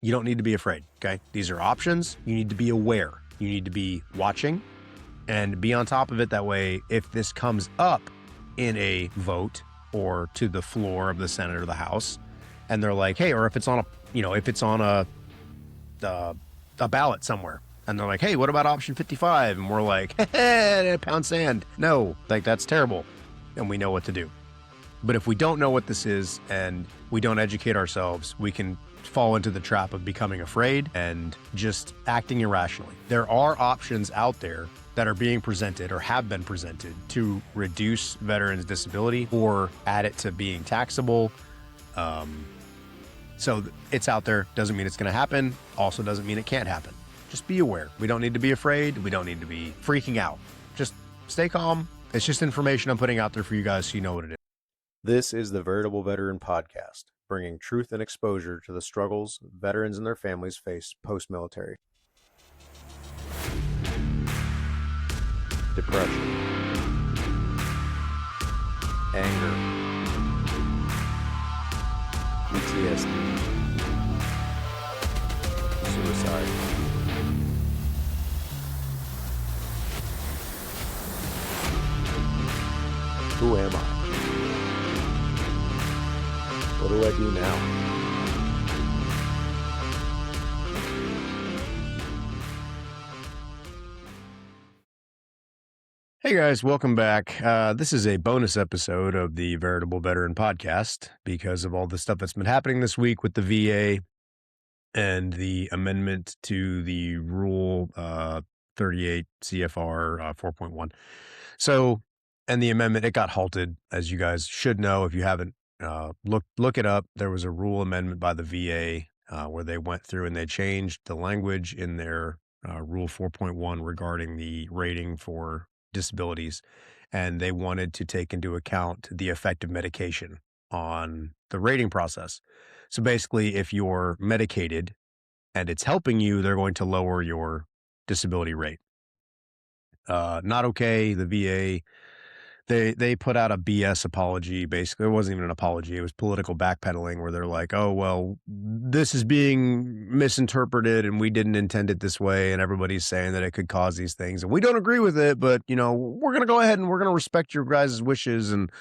You don't need to be afraid, okay? These are options. You need to be aware. You need to be watching and be on top of it. That way, if this comes up in a vote or to the floor of the Senate or the House, and they're like, hey, or if it's on a ballot somewhere, and they're like, hey, what about option 55? And we're like, hey, pound sand. No, like that's terrible. And we know what to do. But if we don't know what this is and we don't educate ourselves, we can fall into the trap of becoming afraid and just acting irrationally. There are options out there that are being presented or have been presented to reduce veterans' disability or add it to being taxable. So it's out there. Doesn't mean it's going to happen. Also doesn't mean it can't happen. Just be aware. We don't need to be afraid. We don't need to be freaking out. Just stay calm. It's just information I'm putting out there for you guys so you know what it is. This is the Veritable Veteran Podcast, bringing truth and exposure to the struggles veterans and their families face post-military. Depression, anger, PTSD, suicide. Who am I? What do I do now? Hey guys, welcome back. This is a bonus episode of the Veritable Veteran Podcast because of all the stuff that's been happening this week with the VA and the amendment to the Rule 38 CFR 4.1. So, and the amendment, it got halted, as you guys should know if you haven't. Look it up. There was a rule amendment by the VA where they went through and they changed the language in their Rule 4.1 regarding the rating for disabilities, and they wanted to take into account the effect of medication on the rating process. So basically, if you're medicated and it's helping you, they're going to lower your disability rate. Not okay. The VA, they put out a BS apology. Basically, it wasn't even an apology. It was political backpedaling where they're like, oh, well, this is being misinterpreted and we didn't intend it this way. And everybody's saying that it could cause these things. And we don't agree with it, but, you know, we're going to go ahead and we're going to respect your guys' wishes. And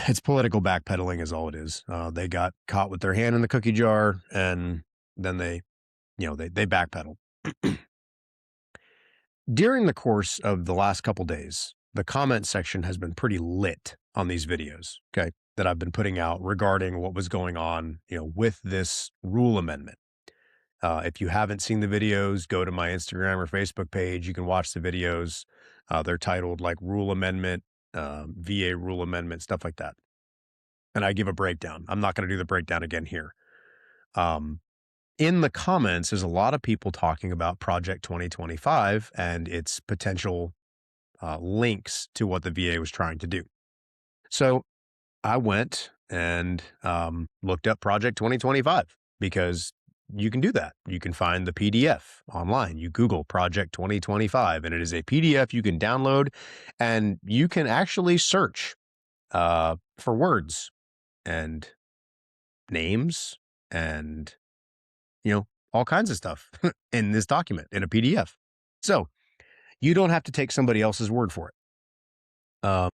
it's political backpedaling is all it is. They got caught with their hand in the cookie jar and then they backpedaled. During the course of the last couple days, the comment section has been pretty lit on these videos, okay, that I've been putting out regarding what was going on, with this rule amendment. If you haven't seen the videos, go to my Instagram or Facebook page. You can watch the videos. They're titled like Rule Amendment, VA Rule Amendment, stuff like that. And I give a breakdown. I'm not going to do the breakdown again here. In the comments, there's a lot of people talking about Project 2025 and its potential links to what the VA was trying to do. So I went and looked up Project 2025 because you can do that. You can find the PDF online. You Google Project 2025 and it is a PDF you can download and you can actually search for words and names and, all kinds of stuff in this document in a PDF. So you don't have to take somebody else's word for it.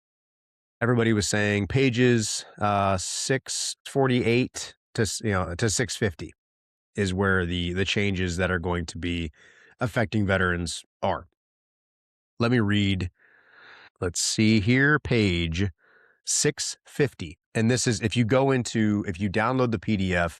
Everybody was saying pages 648 to 650 is where the changes that are going to be affecting veterans are. Let me read. Let's see here, page 650. And this is if you download the PDF,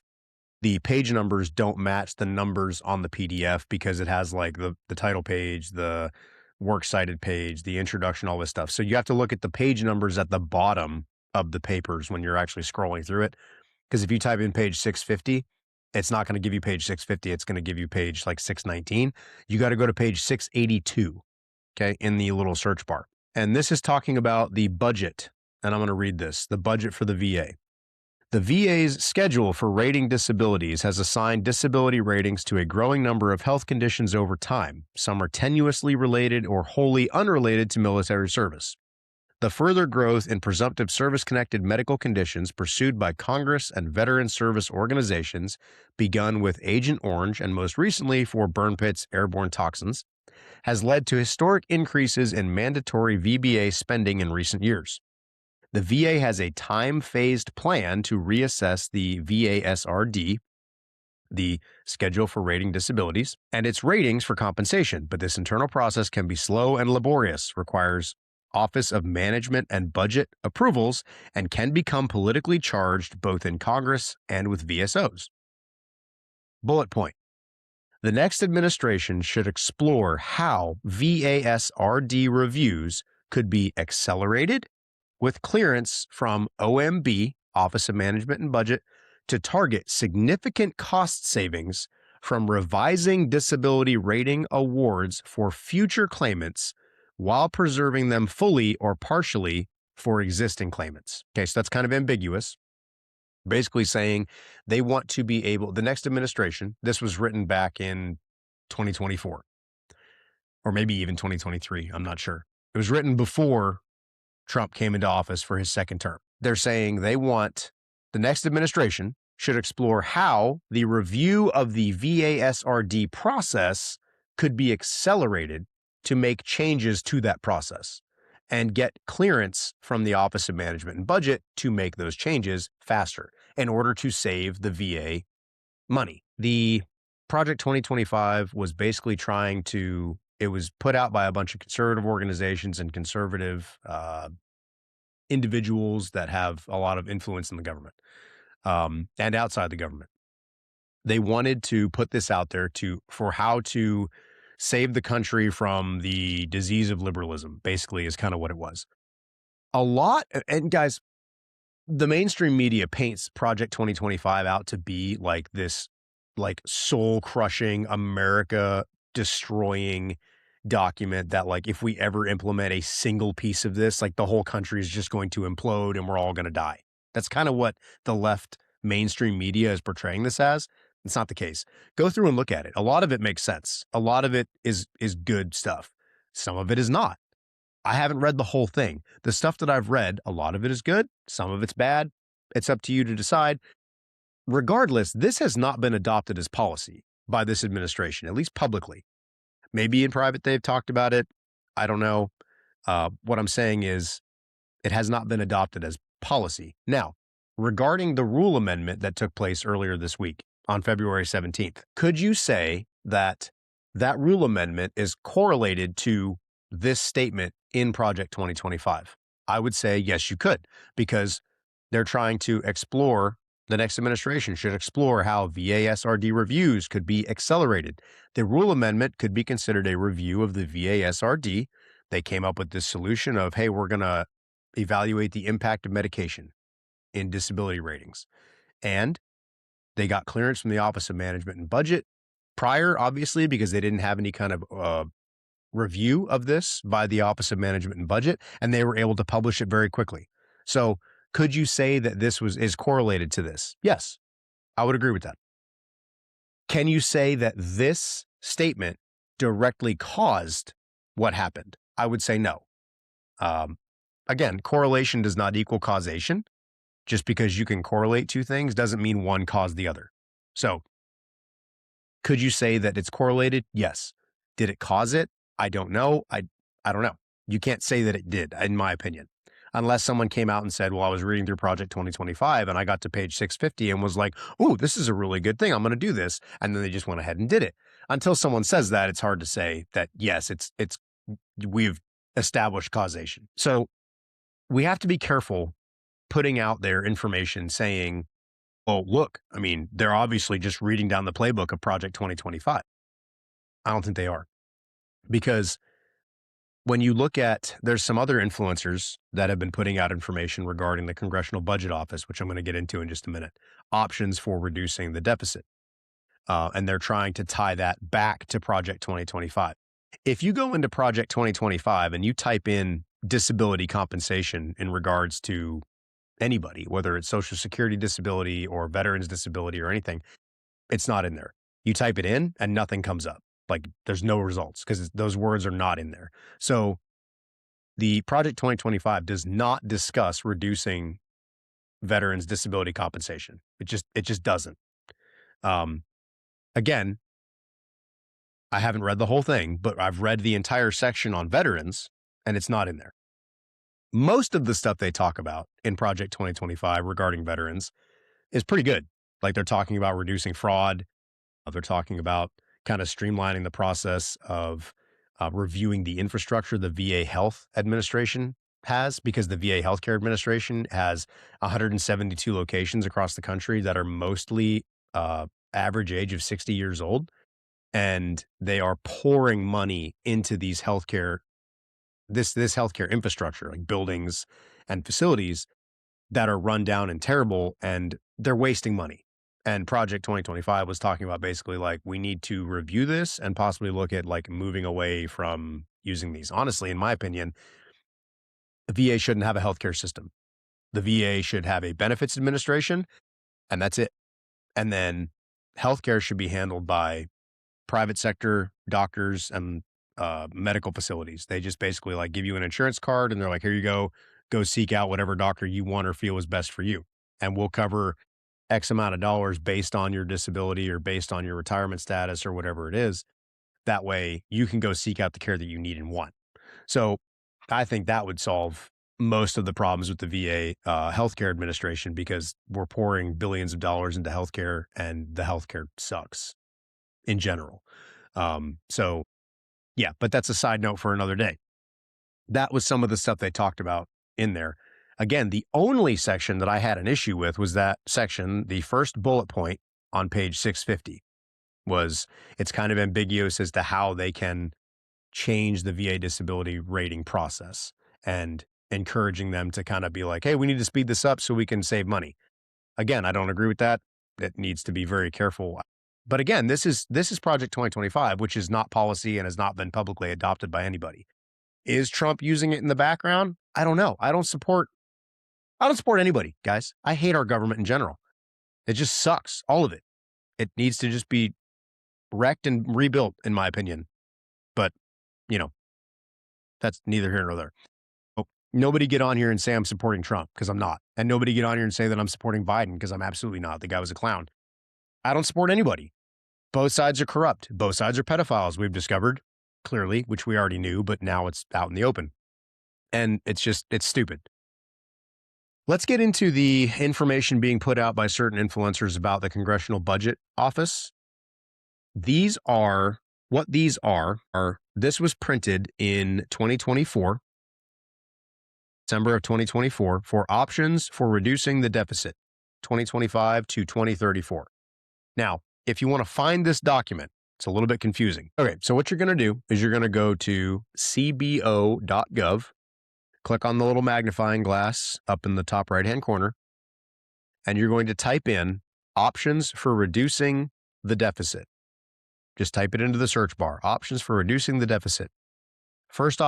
the page numbers don't match the numbers on the PDF because it has like the title page, the works cited page, the introduction, all this stuff. So you have to look at the page numbers at the bottom of the papers when you're actually scrolling through it. Because if you type in page 650, it's not going to give you page 650. It's going to give you page like 619. You got to go to page 682, okay, in the little search bar. And this is talking about the budget. And I'm going to read this, the budget for the VA. The VA's schedule for rating disabilities has assigned disability ratings to a growing number of health conditions over time. Some are tenuously related or wholly unrelated to military service. The further growth in presumptive service-connected medical conditions pursued by Congress and veteran service organizations, begun with Agent Orange and most recently for burn pits airborne toxins, has led to historic increases in mandatory VBA spending in recent years. The VA has a time-phased plan to reassess the VASRD, the Schedule for Rating Disabilities, and its ratings for compensation, but this internal process can be slow and laborious, requires Office of Management and Budget approvals, and can become politically charged both in Congress and with VSOs. Bullet point. The next administration should explore how VASRD reviews could be accelerated with clearance from OMB, Office of Management and Budget, to target significant cost savings from revising disability rating awards for future claimants while preserving them fully or partially for existing claimants. Okay, so that's kind of ambiguous. Basically saying they want to be able, the next administration, this was written back in 2024, or maybe even 2023, I'm not sure. It was written before Trump came into office for his second term. They're saying they want the next administration should explore how the review of the VASRD process could be accelerated to make changes to that process and get clearance from the Office of Management and Budget to make those changes faster in order to save the VA money. The Project 2025 was basically it was put out by a bunch of conservative organizations and conservative individuals that have a lot of influence in the government and outside the government. They wanted to put this out there for how to save the country from the disease of liberalism, basically, is kind of what it was. And guys, the mainstream media paints Project 2025 out to be like this, like soul-crushing, America-destroying document that, like, if we ever implement a single piece of this, like, the whole country is just going to implode and we're all going to die. That's kind of what the left mainstream media is portraying this as. It's not the case. Go through and look at it. A lot of it makes sense. A lot of it is good stuff. Some of it is not. I haven't read the whole thing. The stuff that I've read, a lot of it is good. Some of it's bad. It's up to you to decide. Regardless, this has not been adopted as policy by this administration, at least publicly. Maybe in private they've talked about it. I don't know. What I'm saying is it has not been adopted as policy. Now, regarding the rule amendment that took place earlier this week on February 17th, could you say that rule amendment is correlated to this statement in Project 2025? I would say yes, you could, because they're trying to explore, the next administration should explore how VASRD reviews could be accelerated. The rule amendment could be considered a review of the VASRD. They came up with this solution of, hey, we're going to evaluate the impact of medication in disability ratings. And they got clearance from the Office of Management and Budget prior, obviously, because they didn't have any kind of review of this by the Office of Management and Budget, and they were able to publish it very quickly. So could you say that this is correlated to this? Yes, I would agree with that. Can you say that this statement directly caused what happened? I would say no. Again, correlation does not equal causation. Just because you can correlate two things doesn't mean one caused the other. So could you say that it's correlated? Yes. Did it cause it? I don't know. I don't know. You can't say that it did, in my opinion, unless someone came out and said, well, I was reading through Project 2025 and I got to page 650 and was like, oh, this is a really good thing. I'm going to do this. And then they just went ahead and did it. Until someone says that, it's hard to say that, yes, we've established causation. So we have to be careful putting out their information saying, oh, look, I mean, they're obviously just reading down the playbook of Project 2025. I don't think they are. Because when you look at, there's some other influencers that have been putting out information regarding the Congressional Budget Office, which I'm going to get into in just a minute, options for reducing the deficit. And they're trying to tie that back to Project 2025. If you go into Project 2025 and you type in disability compensation in regards to anybody, whether it's Social Security disability or veterans disability or anything, it's not in there. You type it in and nothing comes up. Like, there's no results because those words are not in there. So The Project 2025 does not discuss reducing veterans' disability compensation. It just doesn't. Again, I haven't read the whole thing, but I've read the entire section on veterans, and it's not in there. Most of the stuff they talk about in Project 2025 regarding veterans is pretty good. Like they're talking about reducing fraud. They're talking about kind of streamlining the process of reviewing the infrastructure the VA Health Administration has, because the VA Healthcare Administration has 172 locations across the country that are mostly average age of 60 years old. And they are pouring money into these healthcare, this healthcare infrastructure, like buildings and facilities that are run down and terrible, and they're wasting money. And Project 2025 was talking about basically like, we need to review this and possibly look at like moving away from using these. Honestly, in my opinion, the VA shouldn't have a healthcare system. The VA should have a benefits administration, and that's it. And then healthcare should be handled by private sector doctors and medical facilities. They just basically like give you an insurance card and they're like, here you go seek out whatever doctor you want or feel is best for you. And we'll cover X amount of dollars based on your disability or based on your retirement status or whatever it is. That way you can go seek out the care that you need and want. So I think that would solve most of the problems with the VA healthcare administration, because we're pouring billions of dollars into healthcare and the healthcare sucks in general. So yeah, but that's a side note for another day. That was some of the stuff they talked about in there. Again, the only section that I had an issue with was that section, the first bullet point on page 650 was, it's kind of ambiguous as to how they can change the VA disability rating process, and encouraging them to kind of be like, hey, we need to speed this up so we can save money. Again, I don't agree with that. It needs to be very careful. But again, this is Project 2025, which is not policy and has not been publicly adopted by anybody. Is Trump using it in the background? I don't know. I don't support anybody, guys. I hate our government in general. It just sucks. All of it. It needs to just be wrecked and rebuilt, in my opinion. But, that's neither here nor there. Oh, nobody get on here and say I'm supporting Trump, because I'm not. And nobody get on here and say that I'm supporting Biden, because I'm absolutely not. The guy was a clown. I don't support anybody. Both sides are corrupt. Both sides are pedophiles, we've discovered, clearly, which we already knew, but now it's out in the open. And it's stupid. Let's get into the information being put out by certain influencers about the Congressional Budget Office. This was printed in 2024, December of 2024, for options for reducing the deficit, 2025 to 2034. Now, if you want to find this document, it's a little bit confusing. Okay, so what you're going to do is you're going to go to cbo.gov, click on the little magnifying glass up in the top right-hand corner, and you're going to type in options for reducing the deficit. Just type it into the search bar, options for reducing the deficit. First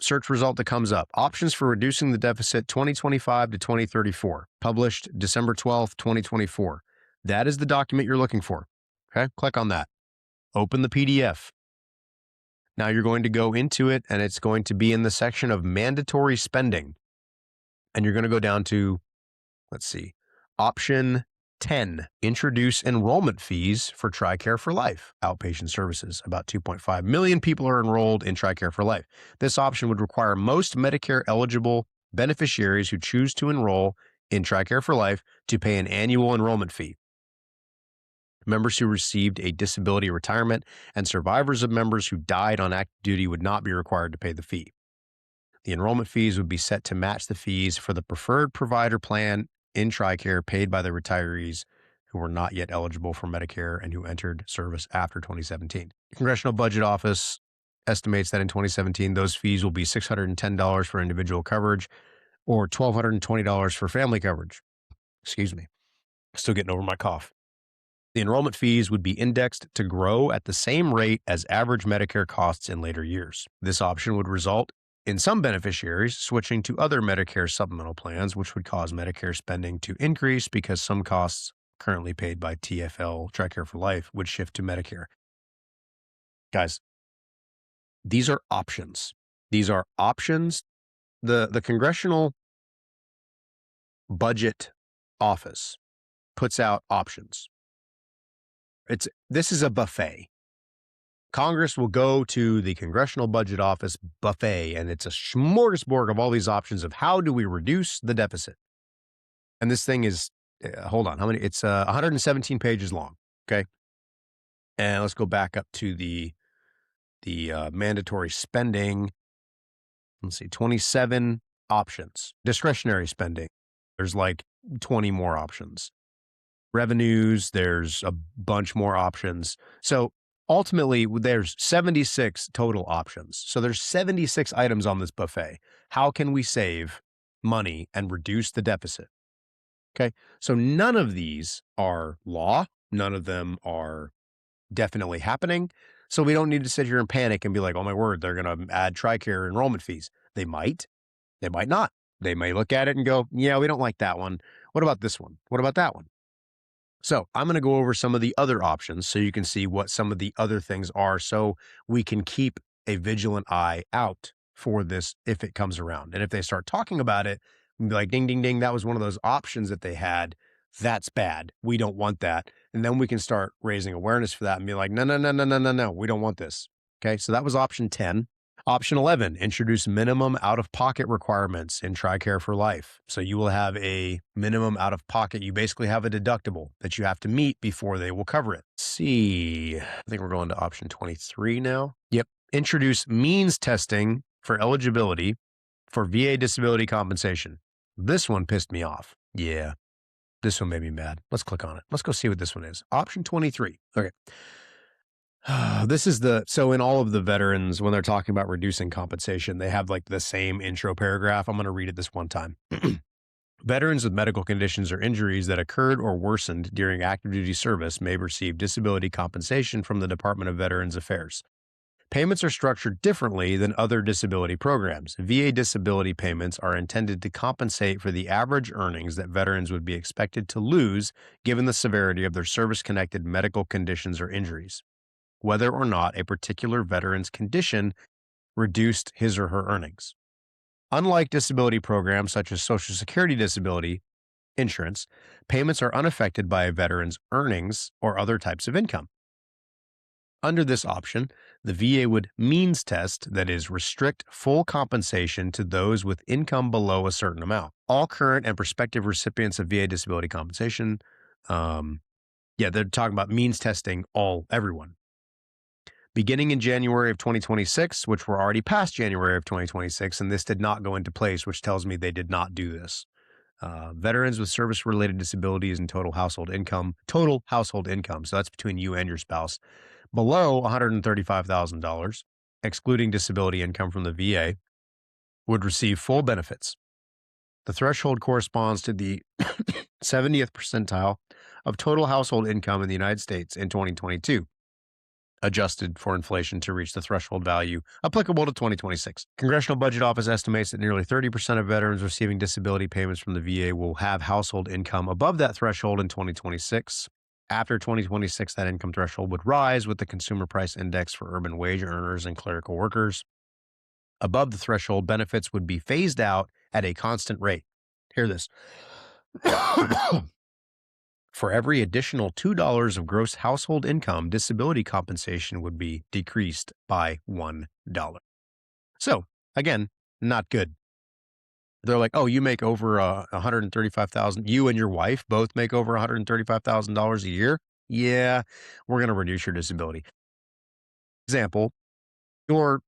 search result that comes up, options for reducing the deficit 2025 to 2034, published December 12th, 2024. That is the document you're looking for. Okay, click on that. Open the PDF. Now you're going to go into it, and it's going to be in the section of mandatory spending. And you're going to go down to, option 10, introduce enrollment fees for TRICARE for Life outpatient services. About 2.5 million people are enrolled in TRICARE for Life. This option would require most Medicare eligible beneficiaries who choose to enroll in TRICARE for Life to pay an annual enrollment fee. Members who received a disability retirement and survivors of members who died on active duty would not be required to pay the fee. The enrollment fees would be set to match the fees for the preferred provider plan in TRICARE paid by the retirees who were not yet eligible for Medicare and who entered service after 2017. The Congressional Budget Office estimates that in 2017, those fees will be $610 for individual coverage or $1,220 for family coverage. Excuse me. Still getting over my cough. The enrollment fees would be indexed to grow at the same rate as average Medicare costs in later years. This option would result in some beneficiaries switching to other Medicare supplemental plans, which would cause Medicare spending to increase because some costs currently paid by TFL, TRICARE for Life, would shift to Medicare. Guys, these are options. These are options. The Congressional Budget Office puts out options. This is a buffet. Congress will go to the Congressional Budget Office buffet, and it's a smorgasbord of all these options of how do we reduce the deficit. And this thing is, hold on, how many? It's 117 pages long. Okay, and let's go back up to the mandatory spending. Let's see, 27 options. Discretionary spending, there's like 20 more options. Revenues, there's a bunch more options. So ultimately, there's 76 total options. So there's 76 items on this buffet. How can we save money and reduce the deficit? Okay, so none of these are law. None of them are definitely happening. So we don't need to sit here and panic and be like, oh my word, they're going to add TRICARE enrollment fees. They might not. They may look at it and go, yeah, we don't like that one. What about this one? What about that one? So I'm going to go over some of the other options so you can see what some of the other things are so we can keep a vigilant eye out for this if it comes around. And if they start talking about it, we'll be like, ding, ding, ding, that was one of those options that they had. That's bad. We don't want that. And then we can start raising awareness for that and be like, no, no, no, no, no, no, no, we don't want this. Okay, so that was option 10. Option 11, introduce minimum out-of-pocket requirements in TRICARE for life. So you will have a minimum out-of-pocket. You basically have a deductible that you have to meet before they will cover it. Let's see, I think we're going to option 23 now. Yep, introduce means testing for eligibility for VA disability compensation. This one pissed me off. Yeah, this one made me mad. Let's click on it. Let's go see what this one is. Option 23. Okay. This is so in all of the veterans, when they're talking about reducing compensation, they have like the same intro paragraph. I'm going to read it this one time. Veterans with medical conditions or injuries that occurred or worsened during active duty service may receive disability compensation from the Department of Veterans Affairs. Payments are structured differently than other disability programs. VA disability payments are intended to compensate for the average earnings that veterans would be expected to lose given the severity of their service-connected medical conditions or injuries, whether or not a particular veteran's condition reduced his or her earnings. Unlike disability programs such as Social Security disability insurance, payments are unaffected by a veteran's earnings or other types of income. Under this option, the VA would means test, that is, restrict full compensation to those with income below a certain amount. All current and prospective recipients of VA disability compensation, they're talking about means testing everyone. Beginning in January of 2026, which we're already past January of 2026, and this did not go into place, which tells me they did not do this. Veterans with service-related disabilities and total household income, so that's between you and your spouse, below $135,000, excluding disability income from the VA, would receive full benefits. The threshold corresponds to the 70th percentile of total household income in the United States in 2022. Adjusted for inflation to reach the threshold value applicable to 2026. Congressional Budget Office estimates that nearly 30% of veterans receiving disability payments from the VA will have household income above that threshold in 2026. After 2026, that income threshold would rise with the Consumer Price Index for urban wage earners and clerical workers. Above the threshold, benefits would be phased out at a constant rate. Hear this. For every additional $2 of gross household income, disability compensation would be decreased by $1. So, again, not good. They're like, oh, you make over $135,000. You and your wife both make over $135,000 a year. Yeah, we're going to reduce your disability. Example, you're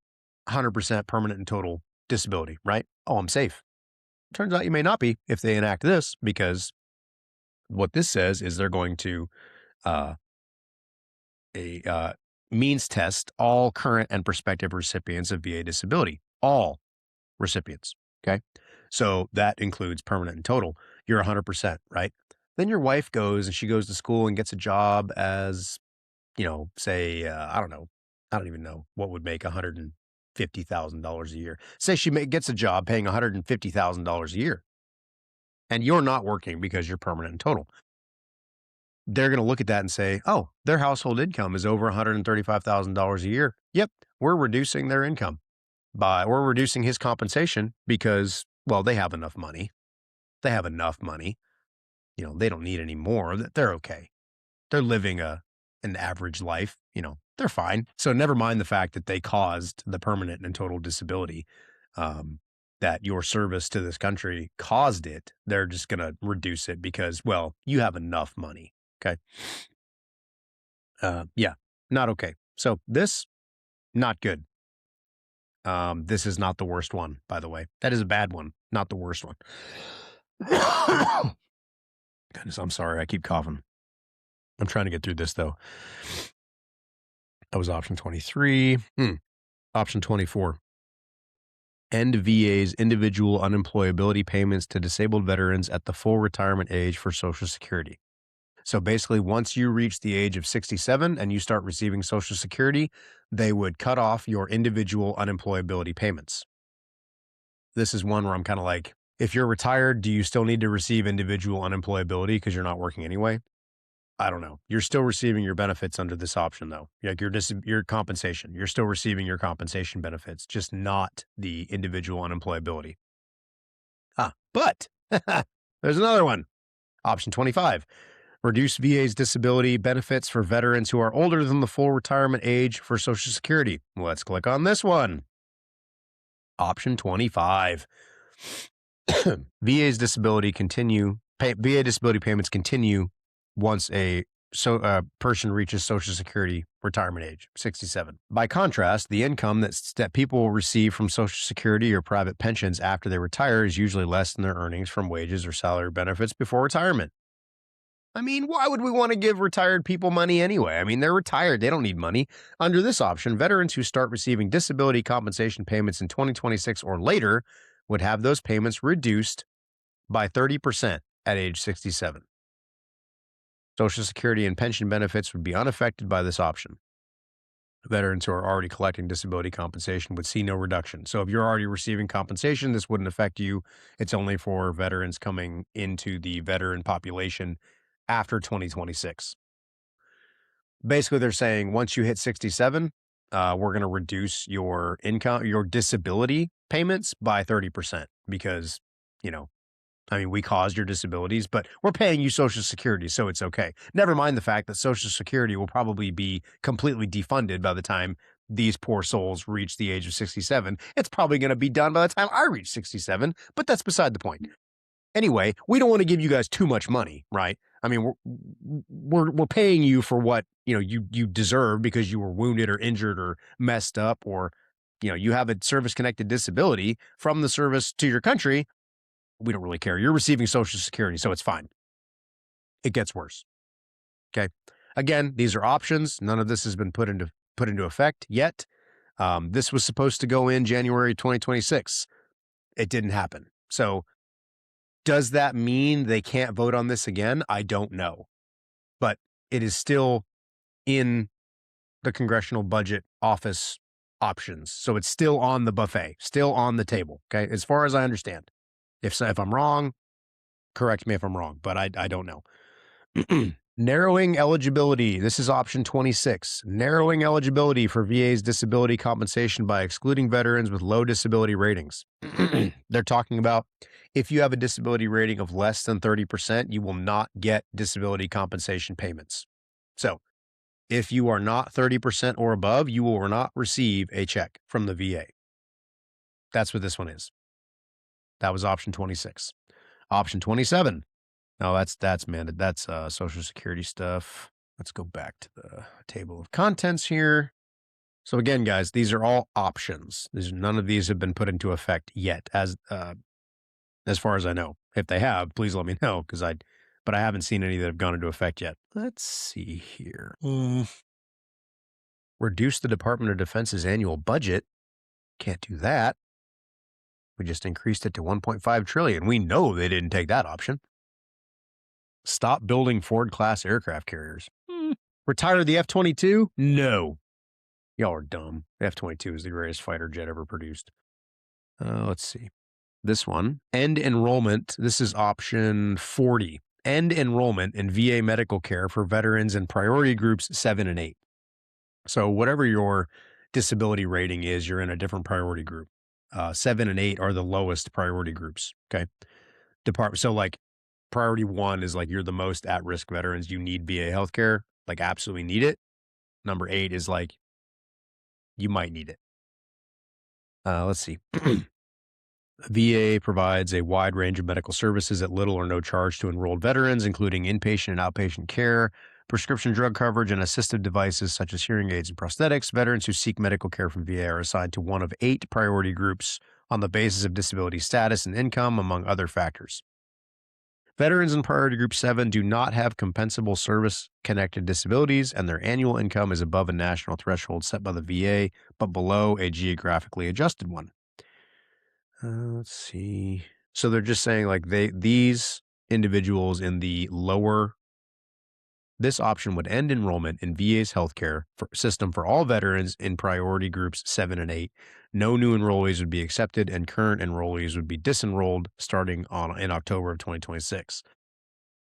100% permanent and total disability, right? Oh, I'm safe. Turns out you may not be if they enact this, because what this says is they're going to means test all current and prospective recipients of VA disability, all recipients. Okay. So that includes permanent and total. You're 100%, right? Then your wife goes and she goes to school and gets a job as, say, I don't even know what would make $150,000 a year. Say she gets a job paying $150,000 a year, and you're not working because you're permanent and total. They're going to look at that and say, oh, their household income is over $135,000 a year. Yep, we're reducing their income. or reducing his compensation because, well, they have enough money. They have enough money. They don't need any more. They're okay. They're living an average life. They're fine. So never mind the fact that they caused the permanent and total disability, that your service to this country caused it. They're just going to reduce it because, well, you have enough money. Okay. Yeah, not okay. So this, not good. This is not the worst one, by the way. That is a bad one, not the worst one. Goodness, I'm sorry. I keep coughing. I'm trying to get through this, though. That was option 23. Option 24. End VA's individual unemployability payments to disabled veterans at the full retirement age for Social Security. So basically, once you reach the age of 67 and you start receiving Social Security, they would cut off your individual unemployability payments. This is one where I'm kind of like, if you're retired, do you still need to receive individual unemployability because you're not working anyway? I don't know. You're still receiving your benefits under this option, though. Like your compensation. You're still receiving your compensation benefits, just not the individual unemployability. But there's another one. Option 25. Reduce VA's disability benefits for veterans who are older than the full retirement age for Social Security. Let's click on this one. Option 25. VA disability payments continue once a person reaches Social Security retirement age, 67. By contrast, the income that people will receive from Social Security or private pensions after they retire is usually less than their earnings from wages or salary benefits before retirement. I mean, why would we want to give retired people money anyway? I mean, they're retired. They don't need money. Under this option, veterans who start receiving disability compensation payments in 2026 or later would have those payments reduced by 30% at age 67. Social Security and pension benefits would be unaffected by this option. Veterans who are already collecting disability compensation would see no reduction. So if you're already receiving compensation, this wouldn't affect you. It's only for veterans coming into the veteran population after 2026. Basically, they're saying once you hit 67, we're going to reduce your income, your disability payments by 30% because, we caused your disabilities, but we're paying you Social Security, so it's okay. Never mind the fact that Social Security will probably be completely defunded by the time these poor souls reach the age of 67. It's probably going to be done by the time I reach 67, but that's beside the point. Anyway, we don't want to give you guys too much money, right? I mean, we're paying you for what, you deserve because you were wounded or injured or messed up or, you have a service-connected disability from the service to your country. We don't really care. You're receiving Social Security, so it's fine. It gets worse. Okay. Again, these are options. None of this has been put into effect yet. This was supposed to go in January 2026. It didn't happen. So does that mean they can't vote on this again? I don't know. But it is still in the Congressional Budget Office options. So it's still on the buffet, still on the table. Okay. As far as I understand. If I'm wrong, correct me if I'm wrong, but I don't know. Narrowing eligibility. This is option 26. Narrowing eligibility for VA's disability compensation by excluding veterans with low disability ratings. They're talking about if you have a disability rating of less than 30%, you will not get disability compensation payments. So if you are not 30% or above, you will not receive a check from the VA. That's what this one is. That was option 26. Option 27. No, that's Social Security stuff. Let's go back to the table of contents here. So again, guys, these are all options. None of these have been put into effect yet, as far as I know. If they have, please let me know, but I haven't seen any that have gone into effect yet. Let's see here. Reduce the Department of Defense's annual budget. Can't do that. We just increased it to $1.5 trillion. We know they didn't take that option. Stop building Ford-class aircraft carriers. Retire the F-22? No. Y'all are dumb. The F-22 is the greatest fighter jet ever produced. Let's see. This one. End enrollment. This is option 40. End enrollment in VA medical care for veterans in priority groups 7 and 8. So whatever your disability rating is, you're in a different priority group. 7 and 8 are the lowest priority groups. Okay. So like priority 1 is like you're the most at-risk veterans. You need VA healthcare, like absolutely need it. Number 8 is like you might need it. Let's see. VA provides a wide range of medical services at little or no charge to enrolled veterans, including inpatient and outpatient care, prescription drug coverage, and assistive devices such as hearing aids and prosthetics. Veterans who seek medical care from VA are assigned to one of 8 priority groups on the basis of disability status and income, among other factors. Veterans in Priority Group 7 do not have compensable service-connected disabilities, and their annual income is above a national threshold set by the VA, but below a geographically adjusted one. Let's see. So they're just saying like these individuals in the lower, this option would end enrollment in VA's healthcare system for all veterans in priority groups 7 and 8. No new enrollees would be accepted, and current enrollees would be disenrolled starting in October of 2026.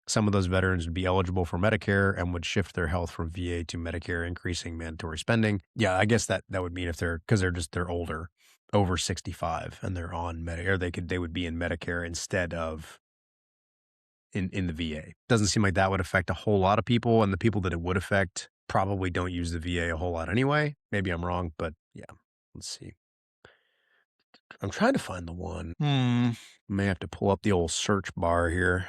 Some of those veterans would be eligible for Medicare and would shift their health from VA to Medicare, increasing mandatory spending. Yeah, I guess that would mean if they're older, over 65, and they're on Medicare, they would be in Medicare instead of in the VA. Doesn't seem like that would affect a whole lot of people, and the people that it would affect probably don't use the VA a whole lot anyway. Maybe I'm wrong, but yeah. Let's see. I'm trying to find the one. May have to pull up the old search bar here.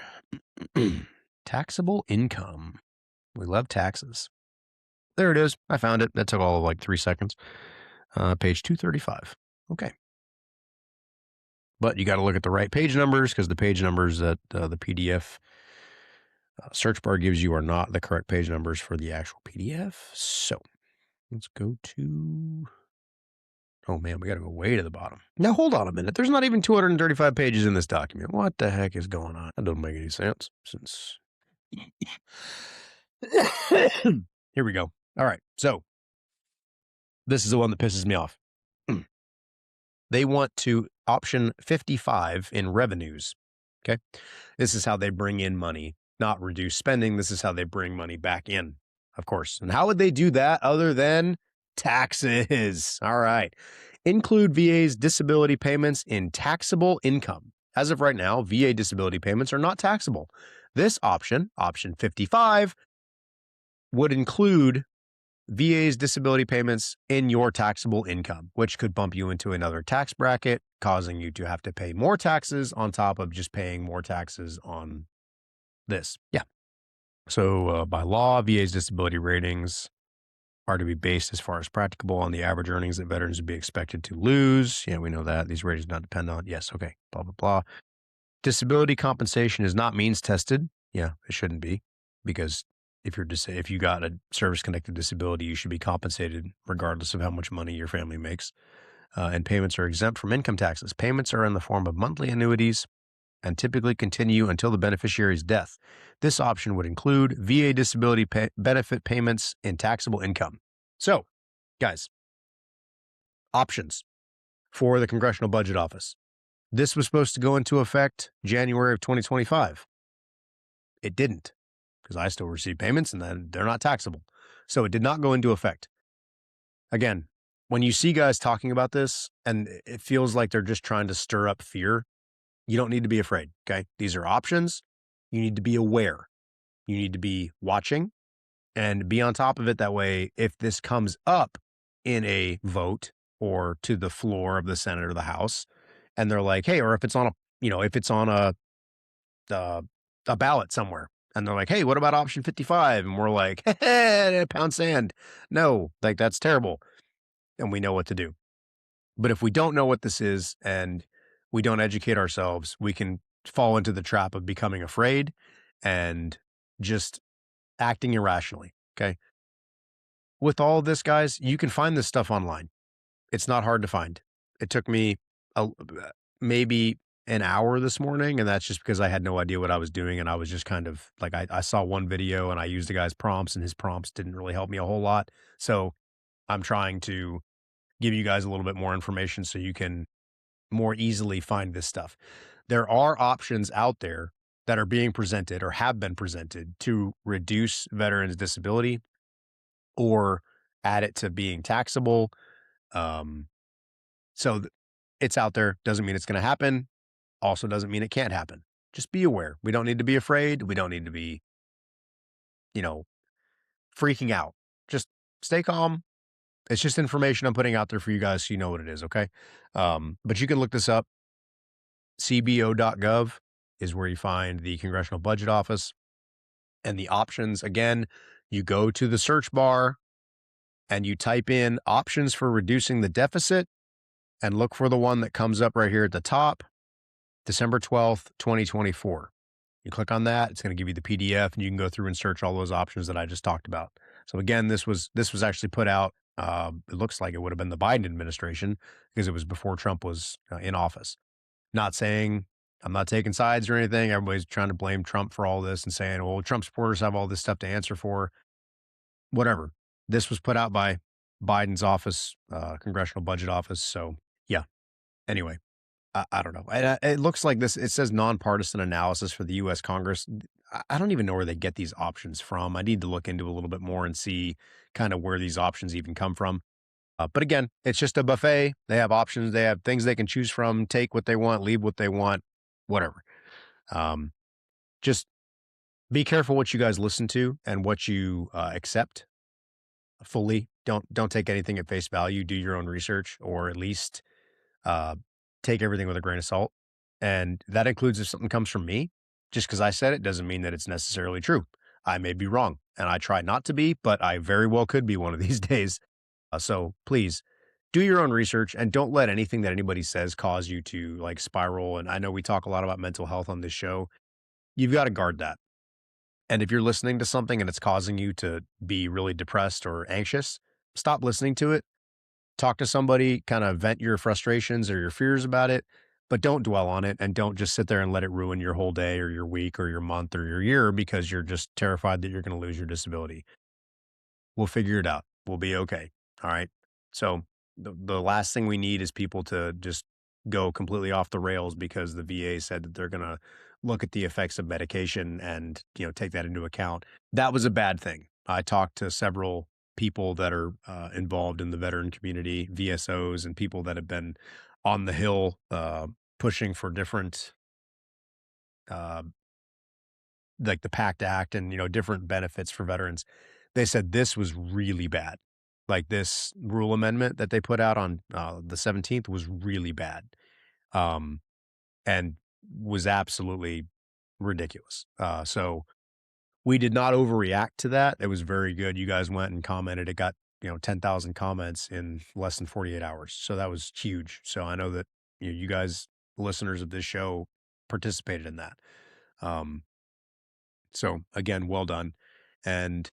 Taxable income. We love taxes. There it is. I found it. That took all of like 3 seconds. Page 235. Okay. But you got to look at the right page numbers, because the page numbers that the PDF search bar gives you are not the correct page numbers for the actual PDF. So let's go to, oh man, we got to go way to the bottom. Now hold on a minute. There's not even 235 pages in this document. What the heck is going on? That doesn't make any sense since here we go. All right. So this is the one that pisses me off. They want to option 55 in revenues. Okay. This is how they bring in money, not reduce spending. This is how they bring money back in, of course. And how would they do that other than taxes? All right. Include VA's disability payments in taxable income. As of right now, VA disability payments are not taxable. This option 55, would include VA's disability payments in your taxable income, which could bump you into another tax bracket, causing you to have to pay more taxes on top of just paying more taxes on this. Yeah. So by law, VA's disability ratings are to be based as far as practicable on the average earnings that veterans would be expected to lose. Yeah, we know that. These ratings do not depend on. Yes. Okay. Blah, blah, blah. Disability compensation is not means tested. Yeah, it shouldn't be, because if you got a service-connected disability, you should be compensated regardless of how much money your family makes. And payments are exempt from income taxes. Payments are in the form of monthly annuities and typically continue until the beneficiary's death. This option would include VA disability benefit payments in taxable income. So, guys, options for the Congressional Budget Office. This was supposed to go into effect January of 2025. It didn't, because I still receive payments and then they're not taxable. So it did not go into effect. Again, when you see guys talking about this and it feels like they're just trying to stir up fear, you don't need to be afraid, okay? These are options. You need to be aware. You need to be watching and be on top of it. That way, if this comes up in a vote or to the floor of the Senate or the House, and they're like, hey, or if it's on a ballot somewhere, and they're like, hey, what about option 55? And we're like, hey, pound sand. No, like that's terrible. And we know what to do. But if we don't know what this is and we don't educate ourselves, we can fall into the trap of becoming afraid and just acting irrationally. Okay. With all of this, guys, you can find this stuff online. It's not hard to find. It took me maybe an hour this morning, and that's just because I had no idea what I was doing, and I was just kind of like, I saw one video and I used the guy's prompts, and his prompts didn't really help me a whole lot. So I'm trying to give you guys a little bit more information so you can more easily find this stuff. There are options out there that are being presented or have been presented to reduce veterans' disability or add it to being taxable. So it's out there. Doesn't mean it's going to happen. Also doesn't mean it can't happen. Just be aware. We don't need to be afraid. We don't need to be, freaking out. Just stay calm. It's just information I'm putting out there for you guys so you know what it is, okay? But you can look this up. CBO.gov is where you find the Congressional Budget Office and the options. Again, you go to the search bar and you type in options for reducing the deficit and look for the one that comes up right here at the top, December 12th, 2024. You click on that, it's going to give you the PDF and you can go through and search all those options that I just talked about. So again, this was actually put out, it looks like it would have been the Biden administration because it was before Trump was in office. Not saying I'm not taking sides or anything. Everybody's trying to blame Trump for all this and saying, well, Trump supporters have all this stuff to answer for. Whatever. This was put out by Biden's office, Congressional Budget Office. So yeah. Anyway, I don't know. It looks like this. It says nonpartisan analysis for the U.S. Congress. I don't even know where they get these options from. I need to look into a little bit more and see kind of where these options even come from. But again, it's just a buffet. They have options. They have things they can choose from, take what they want, leave what they want, whatever. Just be careful what you guys listen to and what you accept fully. Don't take anything at face value. Do your own research, or at least take everything with a grain of salt. And that includes if something comes from me. Just because I said it doesn't mean that it's necessarily true. I may be wrong, and I try not to be, but I very well could be one of these days. So please do your own research and don't let anything that anybody says cause you to like spiral. And I know we talk a lot about mental health on this show. You've got to guard that. And if you're listening to something and it's causing you to be really depressed or anxious, stop listening to it. Talk to somebody, kind of vent your frustrations or your fears about it, but don't dwell on it and don't just sit there and let it ruin your whole day or your week or your month or your year because you're just terrified that you're going to lose your disability. We'll figure it out. We'll be okay. All right. So the last thing we need is people to just go completely off the rails because the VA said that they're going to look at the effects of medication and, take that into account. That was a bad thing. I talked to several people that are involved in the veteran community, VSOs, and people that have been on the Hill pushing for different, like the PACT Act and, different benefits for veterans. They said this was really bad. Like this rule amendment that they put out on the 17th was really bad and was absolutely ridiculous. So we did not overreact to that. It was very good. You guys went and commented. It got, 10,000 comments in less than 48 hours. So that was huge. So I know that you guys, listeners of this show, participated in that. So again, well done. And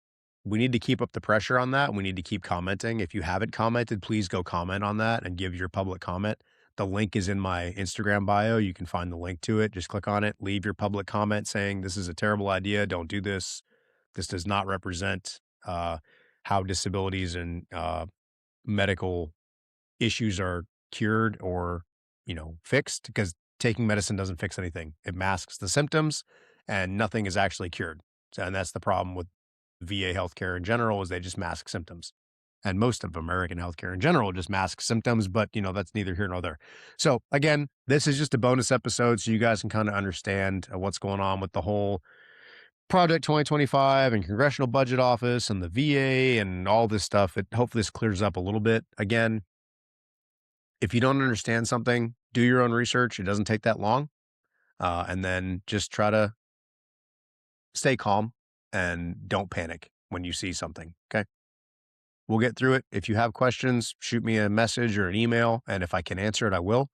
we need to keep up the pressure on that. We need to keep commenting. If you haven't commented, please go comment on that and give your public comment. The link is in my Instagram bio. You can find the link to it. Just click on it. Leave your public comment saying this is a terrible idea. Don't do this. This does not represent how disabilities and medical issues are cured or, fixed, because taking medicine doesn't fix anything. It masks the symptoms and nothing is actually cured. And that's the problem with VA healthcare in general, is they just mask symptoms. And most of American healthcare in general just masks symptoms, but that's neither here nor there. So again, this is just a bonus episode so you guys can kind of understand what's going on with the whole Project 2025 and Congressional Budget Office and the VA and all this stuff. Hopefully this clears up a little bit. Again, if you don't understand something, do your own research. It doesn't take that long. And then just try to stay calm and don't panic when you see something. Okay. We'll get through it. If you have questions, shoot me a message or an email. And if I can answer it, I will.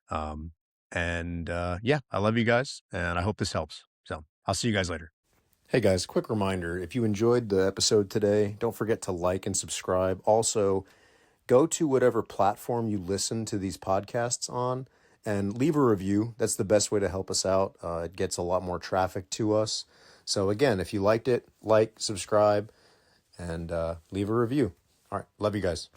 Yeah, I love you guys and I hope this helps. So I'll see you guys later. Hey guys, quick reminder, if you enjoyed the episode today, don't forget to like and subscribe. Also, go to whatever platform you listen to these podcasts on and leave a review. That's the best way to help us out. It gets a lot more traffic to us. So again, if you liked it, like, subscribe, and leave a review. All right, love you guys.